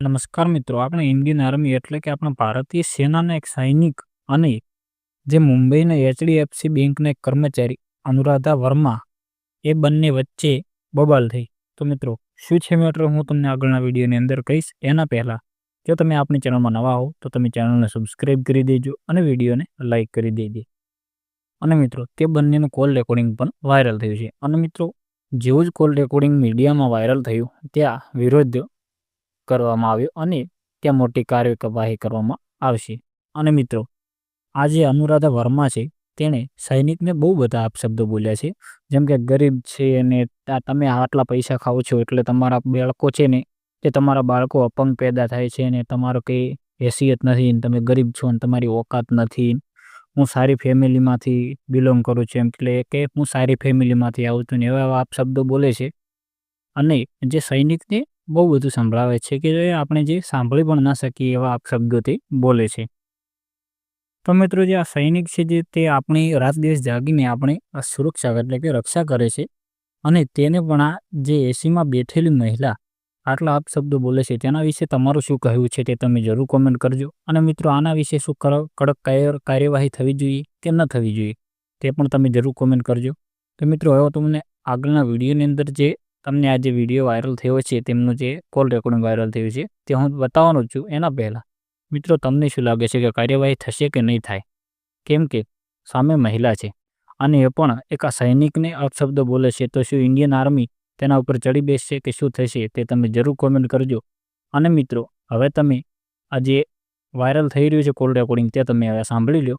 નમસ્કાર મિત્રો, આપણે ઇન્ડિયન આર્મી એટલે કે આપણા ભારતીય સેનાના એક સૈનિક અને જે મુંબઈના HDFC બેંકના એક કર્મચારી અનુરાધા વર્મા એ બંને વચ્ચે બબાલ થઈ. તો મિત્રો શું છે મેટર હું તમને આગળના વિડીયોની અંદર કહીશ. એના પહેલાં જો તમે આપણી ચેનલમાં નવા હો તો તમે ચેનલને સબસ્ક્રાઈબ કરી દેજો અને વિડીયોને લાઇક કરી દેજો. અને મિત્રો તે બંનેનું કોલ રેકોર્ડિંગ પણ વાયરલ થયું છે. અને મિત્રો જેવું જ કોલ રેકોર્ડિંગ મીડિયામાં વાયરલ થયું ત્યાં વિરોધ કરવામાં આવ્યો અને ત્યાં મોટી કાર્યવાહી કરવામાં આવશે. અને મિત્રો આ જે અનુરાધા વર્મા છે તેણે સૈનિકને બહુ બધા અપશબ્દો બોલ્યા છે, જેમ કે ગરીબ છે અને તમે આટલા પૈસા ખાઓ છો એટલે તમારા બાળકો છે ને તે તમારા બાળકો અપંગ પેદા થાય છે અને તમારો કંઈ હેસિયત નથી, તમે ગરીબ છો અને તમારી ઓકાત નથી. હું સારી ફેમિલીમાંથી બિલોંગ કરું છું, એમ એટલે કે હું સારી ફેમિલીમાંથી આવું છું ને એવા અપશબ્દો બોલે છે. અને જે સૈનિકને બહુ બધું સંભળાવે છે કે આપણે જે સાંભળી પણ ના શકીએ એવા અપશબ્દોથી બોલે છે. તો મિત્રો જે આ સૈનિક છે જે તે આપણી રાત દિવસ જાગીને આપણે સુરક્ષા એટલે કે રક્ષા કરે છે અને તેને પણ આ જે એસીમાં બેઠેલી મહિલા આટલા અપશબ્દો બોલે છે તેના વિશે તમારું શું કહેવું છે તે તમે જરૂર કોમેન્ટ કરજો. અને મિત્રો આના વિશે શું કડક કાર્યવાહી થવી જોઈએ કે ન થવી જોઈએ તે પણ તમે જરૂર કોમેન્ટ કરજો. તો મિત્રો હવે તમને આગળના વિડીયોની અંદર જે તમને આ જે વિડીયો વાયરલ થયો છે તેમનું જે કોલ રેકોર્ડિંગ વાયરલ થયું છે તે હું બતાવવાનો જ છું. એના પહેલાં મિત્રો તમને શું લાગે છે કે કાર્યવાહી થશે કે નહીં થાય? કેમ કે સામે મહિલા છે અને એ પણ એક આ સૈનિકને અપશબ્દો બોલે છે, તો શું ઇન્ડિયન આર્મી તેના ઉપર ચડી બેસશે કે શું થશે તે તમે જરૂર કોમેન્ટ કરજો. અને મિત્રો હવે તમે આ જે વાયરલ થઈ રહ્યું છે કોલ રેકોર્ડિંગ તે તમે હવે સાંભળી લો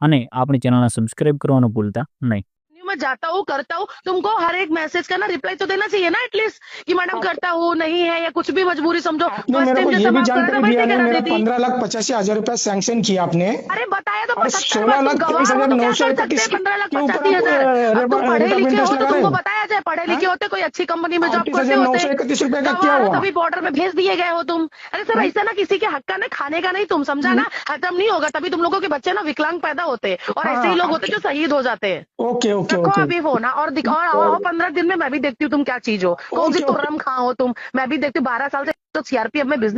અને આપણી ચેનલને સબસ્ક્રાઈબ કરવાનું ભૂલતા નહીં. मैं जाता हूँ करता हूँ, तुमको हर एक मैसेज का ना रिप्लाई तो देना चाहिए ना एटलीस्ट कि मैडम करता हूँ नहीं है या कुछ भी मजबूरी समझो। मेरे को ये भी जानकारी दिया है, मेरा 15,85,000 रुपया सैंक्शन किया आपने। अरे बताया तो और 16,23,931 तुमको बताया जाए, पढ़े लिखे होते कोई अच्छी कंपनी में जॉब करते होते 931 रुपए का क्या हुआ? तभी बॉर्डर में भेज दिए गए हो तुम। अरे सर ऐसा ना किसी के हक का ना खाने का नहीं, तुम समझा ना, हजम नहीं होगा तभी तुम लोगों के बच्चे ना विकलांग पैदा होते और ऐसे ही लोग होते जो शहीद हो जाते हैं। ओके ओके रखो ओके अभी फोन और दिखाओ आओ 15 दिन में मैं भी देखती हूँ तुम क्या चीज हो, कौन सी तुर्रम खां हो तुम। मैं भी देखती हूँ 12 साल से तो CRPF में बिजनेस